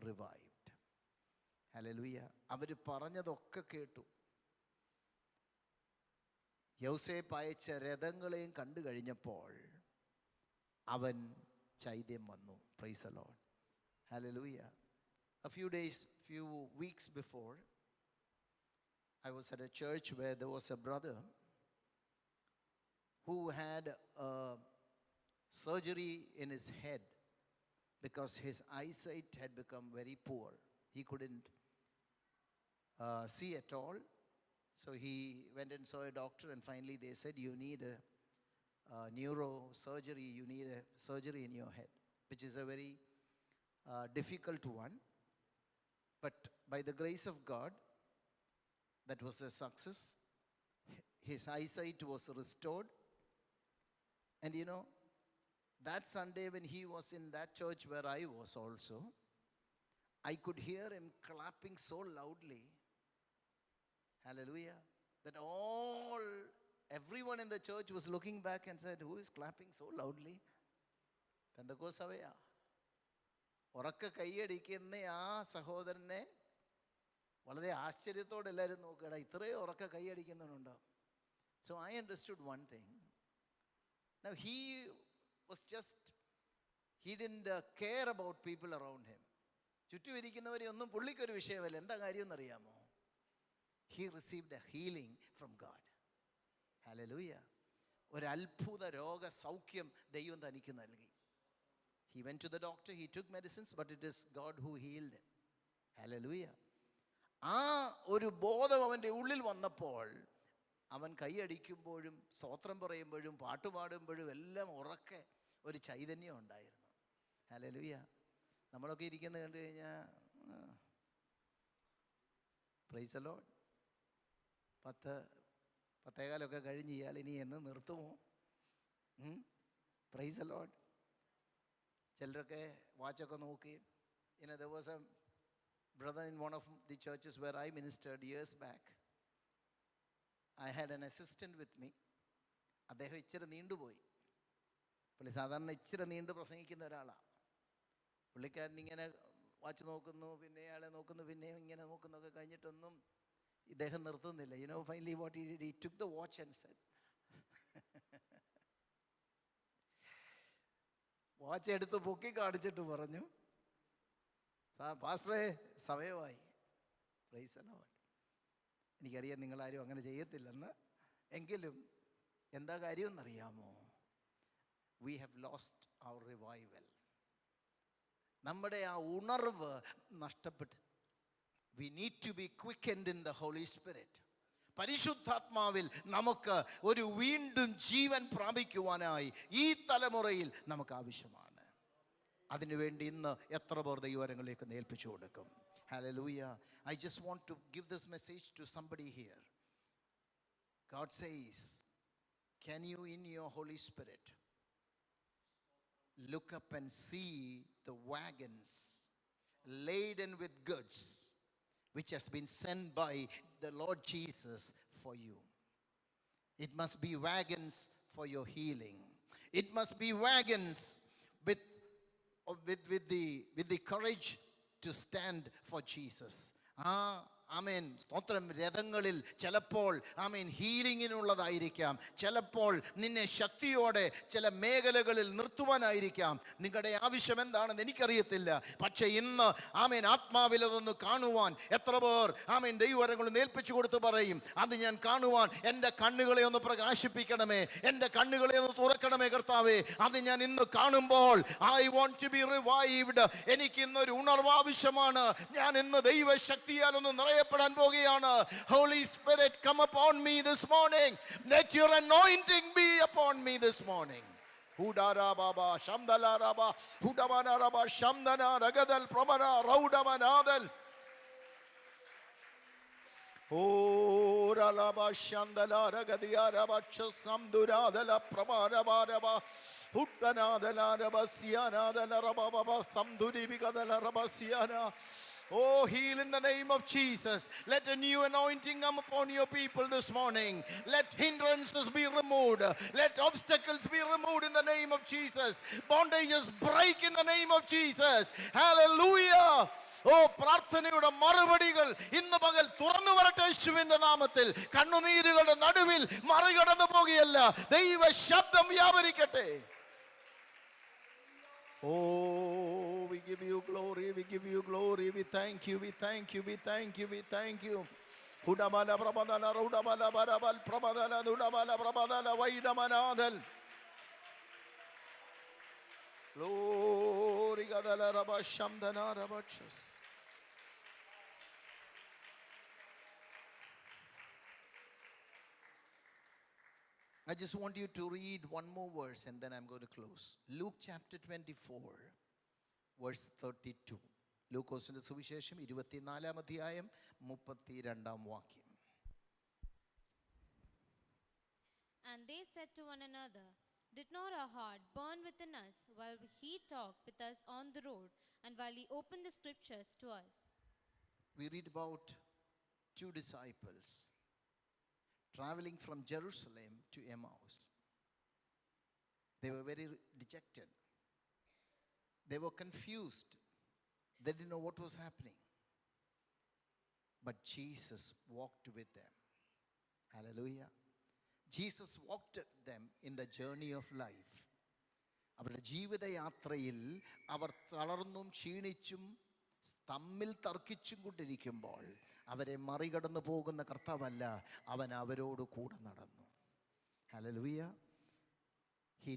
revived. Hallelujah. അവർ പറഞ്ഞതൊക്കെ കേട്ടു. യൗസേപ്പ് അയച്ച രഥങ്ങളെയും കണ്ടു കഴിഞ്ഞപ്പോൾ അവൻ ചൈതന്യം വന്നു. Price the Lord. Hallelujah. A few weeks before, I was at a church where there was a brother who had a surgery in his head because his eyesight had become very poor. He couldn't see at all. So he went and saw a doctor, and finally they said, you need neurosurgery, you need a surgery in your head, which is a very difficult one. But by the grace of God, that was a success. His eyesight was restored. And you know, that Sunday when he was in that church where I was also, I could hear him clapping so loudly. Hallelujah. That everyone in the church was looking back and said, who is clapping so loudly? Pentecost Savaya. ഉറക്ക കൈയടിക്കുന്ന ആ സഹോദരനെ വളരെ ആശ്ചര്യത്തോടെ എല്ലാവരും നോക്കടാ, ഇത്രയും ഉറക്ക കൈയടിക്കുന്നവനുണ്ടോ? So I understood one thing. Now he didn't care about people around him. ചുറ്റും ഇരിക്കുന്നവരെ ഒന്നും പുള്ളിക്കൊരു വിഷയമല്ല. എന്താ കാര്യം എന്നറിയാമോ? He received a healing from God. Hallelujah. ഒരു അത്ഭുത രോഗ സൗഖ്യം ദൈവം തനിക്ക് നൽകി. He went to the doctor, he took medicines, but it is God who healed him. Hallelujah. ആ ഒരു ബോധം അവൻ്റെ ഉള്ളിൽ വന്നപ്പോൾ അവൻ കൈയടിക്കുമ്പോഴും സ്തോത്രം പറയുമ്പോഴും പാട്ടുപാടുമ്പോഴും എല്ലാം ഉറക്കെ ഒരു ചൈതന്യം ഉണ്ടായിരുന്നു. ഹല്ലേലൂയ. നമ്മളൊക്കെ ഇരിക്കുന്നത് കണ്ടു കഴിഞ്ഞാൽ പ്രൈസ് ദി ലോർഡ്, 10:15 കഴിഞ്ഞ് ഇയാൾ ഇനി എന്ന് നിർത്തുമോ? Price the Lord. ചിലരൊക്കെ വാച്ചൊക്കെ നോക്കി. there was a brother in one of the churches where I ministered years back. I had an assistant with me. അദ്ദേഹം ഇച്ചിരി നീണ്ടുപോയി. പുള്ളി സാധാരണ ഇച്ചിരി നീണ്ടു പ്രസംഗിക്കുന്ന ഒരാളാണ്. പുള്ളിക്കാരൻ ഇങ്ങനെ വാച്ച് നോക്കുന്നു, പിന്നെ അയാളെ നോക്കുന്നു, പിന്നെയും ഇങ്ങനെ നോക്കുന്നൊക്കെ കഴിഞ്ഞിട്ടൊന്നും ഇദ്ദേഹം നിർത്തുന്നില്ല. Finally what he did, he took the watch and said, watch എടുത്ത് പൊക്കി കാണിച്ചിട്ട് പറഞ്ഞു, പാസ്റ്ററേ സമയമായി. Praise the Lord. എനിക്കറിയാം നിങ്ങളാരും അങ്ങനെ ചെയ്യത്തില്ലെന്ന്. എങ്കിലും എന്താ കാര്യം എന്നറിയാമോ? We have lost our revival. നമ്മുടെ ആ ഉണർവ് നഷ്ടപ്പെട്ടു. We need to be quickened in the Holy Spirit. പരിശുദ്ധാത്മാവിൽ നമുക്ക് ഒരു വീണ്ടും ജീവൻ പ്രാപിക്കുവാനായി ഈ തലമുറയിൽ നമുക്ക് ആവശ്യമാണ്. അതിനുവേണ്ടി ഇന്ന് എത്ര പേർ ദൈവകരങ്ങളിലേക്ക് ഏൽപ്പിച്ചു കൊടുക്കും? Hallelujah. I just want to give this message to somebody here. God says, can you in your Holy Spirit look up and see the wagons laden with goods which has been sent by the Lord Jesus for you? It must be wagons for your healing. It must be wagons with the courage to stand for Jesus. ആമേൻ. സ്തോത്രം. രഥങ്ങളിൽ ചിലപ്പോൾ ആമേൻ ഹീലിങ്ങിനുള്ളതായിരിക്കാം, ചിലപ്പോൾ നിന്നെ ശക്തിയോടെ ചില മേഖലകളിൽ നിർത്തുവാനായിരിക്കാം. നിങ്ങളുടെ ആവശ്യം എന്താണെന്ന് എനിക്കറിയത്തില്ല. പക്ഷേ ഇന്ന് ആമേൻ ആത്മാവിൽ അതൊന്ന് കാണുവാൻ എത്ര പേർ ആമേൻ ദൈവവരങ്ങൾ ഏൽപ്പിച്ചു കൊടുത്ത് പറയും, അത് ഞാൻ കാണുവാൻ എൻ്റെ കണ്ണുകളെ ഒന്ന് പ്രകാശിപ്പിക്കണമേ, എൻ്റെ കണ്ണുകളെ ഒന്ന് തുറക്കണമേ കർത്താവേ. അത് ഞാൻ ഇന്ന് കാണുമ്പോൾ I want to be revived. എനിക്ക് ഇന്നൊരു ഉണർവ് ആവശ്യമാണ്. ഞാൻ ഇന്ന് ദൈവശക്തിയാൽ ഒന്ന് പറയപ്പെടാൻ പോകുകയാണ്. Holy Spirit, come upon me this morning. Let your anointing be upon me this morning. Hudara baba shamdala raba hudamana raba shamdana ragadal pramana raudamanadal ora laba shamdala ragadia raba samduradala pramana raba hudanadala raba siana dala raba baba samduri bigadala raba siana. Oh, heal in the name of Jesus. Let a new anointing come upon your people this morning. Let hindrances be removed. Let obstacles be removed in the name of Jesus. Bondages break in the name of Jesus. Hallelujah. Oh, പ്രാർത്ഥനയുടെ മറുപടികൾ ഇന്ന് പകൽ തുറന്നു വരട്ടെ യേശുവിന്റെ നാമത്തിൽ. കണ്ണുനീരുകളുടെ നടുവിൽ മറികടന്നു പോകുകയല്ല, ദൈവ ശബ്ദം വ്യാപരിക്കട്ടെ. Oh, we give you glory, we give you glory, we thank you, we thank you, we thank you, we thank you. Hudamala prabadala rudamala barabal prabadala dudamala prabadala vaidamanadal. Glory gadala rabashamdana rabachas. I just want you to read one more verse and then I'm going to close. Luke chapter 24, verse 32. ലൂക്കോസിന്റെ സുവിശേഷം 24-ാം അധ്യായം 32-ാം വാക്യം. And they said to one another, Did not our heart burn within us while he talked with us on the road and while he opened the scriptures to us? We read about two disciples traveling from Jerusalem to Emmaus. They were very dejected. They were confused. They didn't know what was happening. But Jesus walked with them. Hallelujah. Jesus walked with them in the journey of life. അവരുടെ ജീവിതയാത്രയിൽ അവർ തളർന്നും ക്ഷീണിച്ചും തമ്മിൽ തർക്കിച്ചും കൊണ്ടിരിക്കുമ്പോൾ അവരെ മറികടന്നു പോകുന്ന കർത്താവല്ല, അവൻ അവരോട് കൂടെ നടന്നു. Hallelujah. He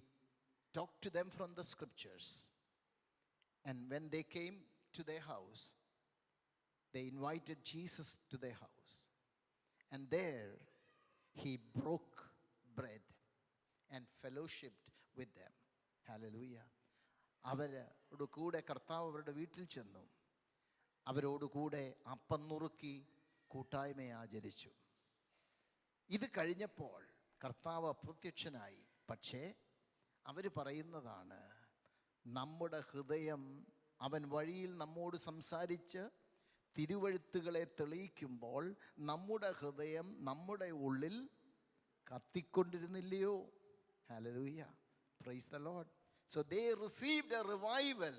talked to them from the scriptures. And when they came to their house, they invited Jesus to their house. And there he broke bread and fellowshipped with them. Hallelujah. അവരോട് കൂടെ കർത്താവ് അവരുടെ വീട്ടിൽ ചെന്നു. അവരോടുകൂടെ അപ്പം നുറുക്കി കൂട്ടായ്മ ആചരിച്ചു. ഇത് കഴിഞ്ഞപ്പോൾ കർത്താവ് അപ്രത്യക്ഷനായി. പക്ഷേ അവർ പറയുന്നതാണ്, നമ്മുടെ ഹൃദയം അവൻ വഴിയിൽ നമ്മോട് സംസാരിച്ച് തിരുവഴുത്തുകളെ തെളിയിക്കുമ്പോൾ നമ്മുടെ ഹൃദയം നമ്മുടെ ഉള്ളിൽ കത്തിക്കൊണ്ടിരുന്നില്ലയോ? Hallelujah. Praise the Lord. So they received a revival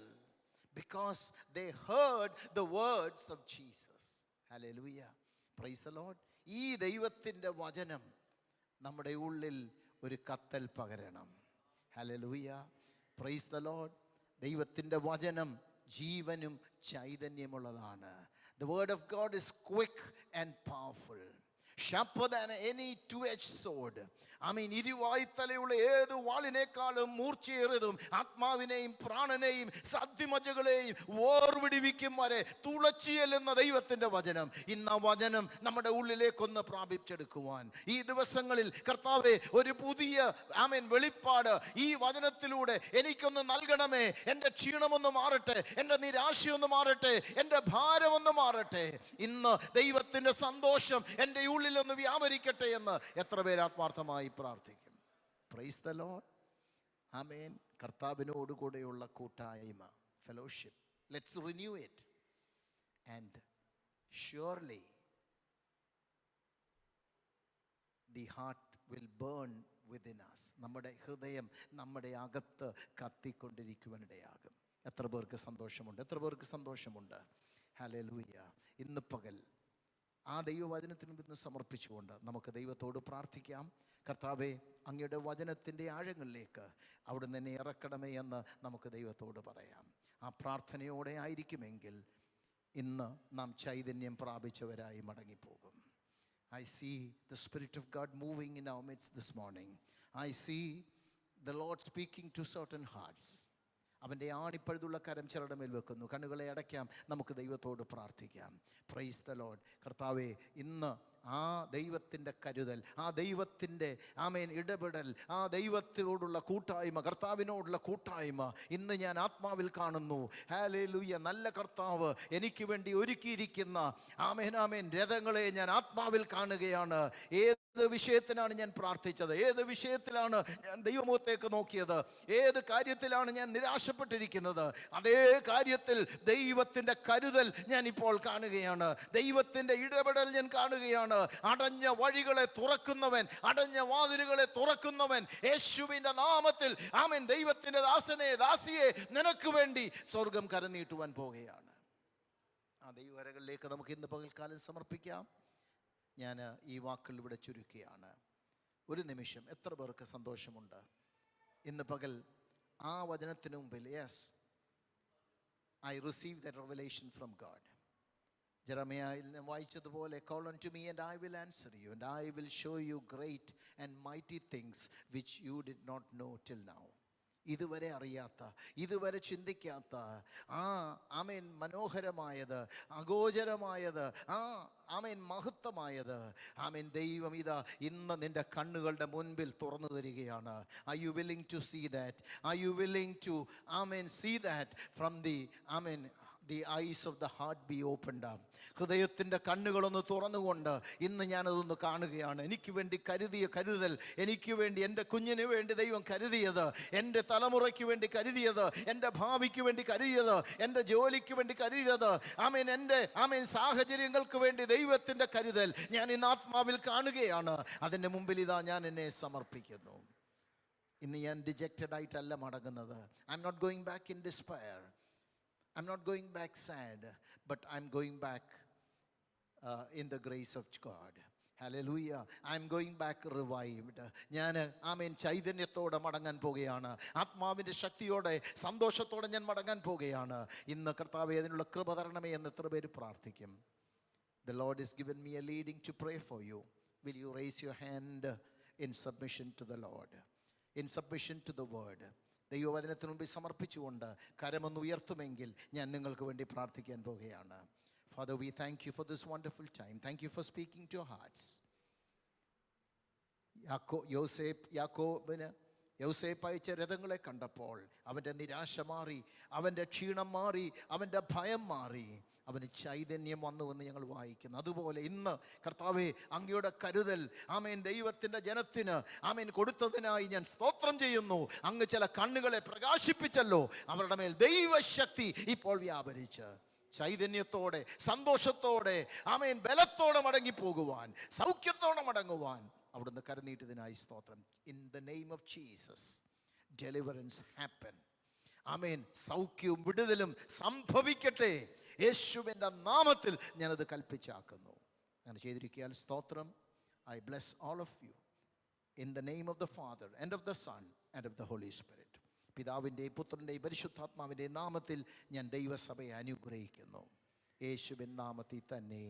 because they heard the words of Jesus. Hallelujah. Praise the Lord. ഈ ദൈവത്തിൻ്റെ വചനം നമ്മുടെ ഉള്ളിൽ ഒരു കത്തൽ പകരണം. Hallelujah. Praise the Lord. ദൈവത്തിൻ്റെ വചനം ജീവനും ചൈതന്യമുള്ളതാണ്. The word of God is quick and powerful, sharper than any two-edged sword. ഇരുവായ്ത്തലയുള്ള ഏത് വാളിനേക്കാളും മൂർച്ചയേറിയതും ആത്മാവിനെയും പ്രാണനെയും സദ്യമജകളെയും വേർവിടിവിക്കും വരെ തുളച്ചു ചെല്ലുന്ന ദൈവത്തിൻ്റെ വചനം. ഇന്ന് ആ വചനം നമ്മുടെ ഉള്ളിലേക്കൊന്ന് പ്രാപിച്ചെടുക്കുവാൻ ഈ ദിവസങ്ങളിൽ കർത്താവേ ഒരു പുതിയ വെളിപ്പാട് ഈ വചനത്തിലൂടെ എനിക്കൊന്ന് നൽകണമേ. എൻ്റെ ക്ഷീണമൊന്ന് മാറട്ടെ, എൻ്റെ നിരാശയൊന്ന് മാറട്ടെ, എൻ്റെ ഭാരമൊന്ന് മാറട്ടെ. ഇന്ന് ദൈവത്തിൻ്റെ സന്തോഷം എൻ്റെ ഉള്ളിലൊന്ന് വ്യാപരിക്കട്ടെ എന്ന് എത്ര പേര് ആത്മാർത്ഥമായി പ്രാർത്ഥിക്കും? Praise the Lord. ആമേൻ. കർത്താവിനോട് കൂടെയുള്ള കൂട്ടായ്മ, fellowship, let's renew it and surely the heart will burn within us. നമ്മുടെ ഹൃദയം നമ്മുടെ അകത്ത് കത്തിക്കൊണ്ടിരിക്കുവാനിടയാകും. എത്ര പേർക്ക് സന്തോഷമുണ്ട്? എത്ര പേർക്ക് സന്തോഷമുണ്ട്? ഹല്ലേലൂയ. ഇന്ന് പകൽ ആ ദൈവവചനത്തിന് മുൻപിൽ സമർപ്പിച്ചുകൊണ്ട് നമുക്ക് ദൈവത്തോട് പ്രാർത്ഥിക്കാം. കർത്താവേ, അങ്ങയുടെ വചനത്തിൻ്റെ ആഴങ്ങളിലേക്ക് അവിടുന്ന് എന്നെ ഇറക്കണമേ എന്ന് നമുക്ക് ദൈവത്തോട് പറയാം. ആ പ്രാർത്ഥനയോടെ ആയിരിക്കുമെങ്കിൽ ഇന്ന് നാം ചൈതന്യം പ്രാപിച്ചവരായി മടങ്ങിപ്പോകും. I see the Spirit of God moving in our midst this morning. I see the Lord speaking to certain hearts. അവൻ്റെ ആണിപ്പഴുതുള്ള കരം ചിലരുടെ മേൽ വെക്കുന്നു. കണ്ണുകളെ അടയ്ക്കാം, നമുക്ക് ദൈവത്തോട് പ്രാർത്ഥിക്കാം. Price the Lord. കർത്താവേ, ഇന്ന് ആ ദൈവത്തിൻ്റെ കരുതൽ, ആ ദൈവത്തിൻ്റെ ഇടപെടൽ, ആ ദൈവത്തോടുള്ള കൂട്ടായ്മ, കർത്താവിനോടുള്ള കൂട്ടായ്മ ഇന്ന് ഞാൻ ആത്മാവിൽ കാണുന്നു. ഹല്ലേലൂയ. നല്ല കർത്താവ് എനിക്ക് വേണ്ടി ഒരുക്കിയിരിക്കുന്ന രഥങ്ങളെ ഞാൻ ആത്മാവിൽ കാണുകയാണ്. ഏത് വിഷയത്തിലാണ് ഞാൻ പ്രാർത്ഥിച്ചത്? ഏത് വിഷയത്തിലാണ് ഞാൻ ദൈവമുഖത്തേക്ക് നോക്കിയത്? ഏത് കാര്യത്തിലാണ് ഞാൻ നിരാശപ്പെട്ടിരിക്കുന്നത്? അതേ കാര്യത്തിൽ ദൈവത്തിൻ്റെ കരുതൽ ഞാൻ ഇപ്പോൾ കാണുകയാണ്. ദൈവത്തിൻ്റെ ഇടപെടൽ ഞാൻ കാണുകയാണ്. അടഞ്ഞ വഴികളെ തുറക്കുന്നവൻ, അടഞ്ഞ വാതിലുകളെ തുറക്കുന്നവൻ യേശുവിൻ്റെ നാമത്തിൽ ദൈവത്തിൻ്റെ ദാസനെ, ദാസിയെ നിനക്ക് വേണ്ടി സ്വർഗം കരനീട്ടുവാൻ പോകുകയാണ്. ആ ദൈവകരങ്ങളിലേക്ക് നമുക്ക് ഇന്ന് പകൽക്കാലം സമർപ്പിക്കാം. ഞാൻ ഈ വാക്കുകൾ ഇവിടെ ചുരുക്കുകയാണ്. ഒരു നിമിഷം എത്ര പേർക്ക് സന്തോഷമുണ്ട് ഇന്ന് പകൽ ആ വചനത്തിന് മുമ്പിൽ? Yes, I receive the revelation from God. ജെറമിയായിൽ ഞാൻ വായിച്ചതുപോലെ, call unto me and I will answer you and I will show you great and mighty things which you did not know till now. ഇതുവരെ അറിയാത്ത, ഇതുവരെ ചിന്തിക്കാത്ത ആ ആമേൻ മനോഹരമായത്, അഗോചരമായത്, ആ ആമേൻ മഹത്വമായത്, ആമേൻ ദൈവം ഇതാ ഇന്ന് നിൻ്റെ കണ്ണുകളുടെ മുൻപിൽ തുറന്നു തരികയാണ്. Are you willing to see that? Are you willing to amen see that from the amen the eyes of the heart be opened up? ഹൃദയത്തിൻ്റെ കണ്ണുകളൊന്ന് തുറന്നുകൊണ്ട് ഇന്ന് ഞാനതൊന്ന് കാണുകയാണ്. എനിക്ക് വേണ്ടി കരുതിയ കരുതൽ, എനിക്ക് വേണ്ടി, എൻ്റെ കുഞ്ഞിന് വേണ്ടി ദൈവം കരുതിയത്, എൻ്റെ തലമുറയ്ക്ക് വേണ്ടി കരുതിയത്, എൻ്റെ ഭാവിക്ക് വേണ്ടി കരുതിയത്, എൻ്റെ ജോലിക്ക് വേണ്ടി കരുതിയത്, ആമേൻ എൻ്റെ ആമേൻ സാഹചര്യങ്ങൾക്ക് വേണ്ടി ദൈവത്തിൻ്റെ കരുതൽ ഞാൻ ഇന്ന് ആത്മാവിൽ കാണുകയാണ്. അതിൻ്റെ മുമ്പിൽ ഇതാ ഞാൻ എന്നെ സമർപ്പിക്കുന്നു. ഇന്ന് ഞാൻ ഡിജക്റ്റഡ് ആയിട്ടല്ല മടങ്ങുന്നത്. I am not going back in despair. I'm not going back sad, but I'm going back in the grace of God. Hallelujah. I'm going back revived. ഞാൻ ആമേൻ ചൈതന്യത്തോടെ മടങ്ങാൻ പോകുകയാണ്. ആത്മാവിൻ്റെ ശക്തിയോടെ, സന്തോഷത്തോടെ ഞാൻ മടങ്ങാൻ പോകുകയാണ്. ഇന്ന് കർത്താവേ അതിനുള്ള കൃപ തരണമേ എന്ന് എത്ര പേര് പ്രാർത്ഥിക്കും? The Lord has given me a leading to pray for you. Will you raise your hand in submission to the Lord? In submission to the word. ദൈവവചനത്തിന് മുമ്പിൽ സമർപ്പിച്ചുകൊണ്ട് കരമൊന്ന് ഉയർത്തുമെങ്കിൽ ഞാൻ നിങ്ങൾക്ക് വേണ്ടി പ്രാർത്ഥിക്കാൻ പോകുകയാണ്. Father, we thank you for this wonderful time. Thank you for speaking to your hearts. Yoseph അയച്ച രഥങ്ങളെ കണ്ടപ്പോൾ അവൻ്റെ നിരാശ മാറി, അവൻ്റെ ക്ഷീണം മാറി, അവൻ്റെ ഭയം മാറി, അവന് ചൈതന്യം വന്നുവെന്ന് ഞങ്ങൾ വായിക്കുന്നു. അതുപോലെ ഇന്ന് കർത്താവേ അങ്ങയുടെ കരുതൽ ആമേൻ ദൈവത്തിൻ്റെ ജനത്തിന് ആമേൻ കൊടുത്തതിനായി ഞാൻ സ്തോത്രം ചെയ്യുന്നു. അങ്ങ് ചില കണ്ണുകളെ പ്രകാശിപ്പിച്ചല്ലോ, അവരുടെ മേൽ ദൈവശക്തി ഇപ്പോൾ വ്യാപരിച്ച് ചൈതന്യത്തോടെ, സന്തോഷത്തോടെ, ആമേൻ ബലത്തോടെ മടങ്ങിപ്പോകുവാൻ, സൗഖ്യത്തോടെ മടങ്ങുവാൻ അവിടുന്ന് കരുനീട്ടതിനായി സ്തോത്രം. In the name of Jesus deliverance happen. Amen സൗഖ്യവും വിടുതലും സംഭവിക്കട്ടെ. യേശുവിൻ്റെ നാമത്തിൽ ഞാനത് കൽപ്പിച്ചാക്കുന്നു. അങ്ങനെ ചെയ്തിരിക്കാൻ സ്തോത്രം. I bless all of you in the name of the Father and of the Son and of the Holy Spirit. പിതാവിൻ്റെയും പുത്രൻ്റെയും പരിശുദ്ധാത്മാവിൻ്റെയും നാമത്തിൽ ഞാൻ ദൈവസഭയെ അനുഗ്രഹിക്കുന്നു. യേശുവിൻ നാമത്തിൽ തന്നെ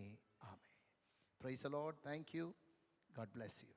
amen. Praise the Lord. Thank you. God bless you.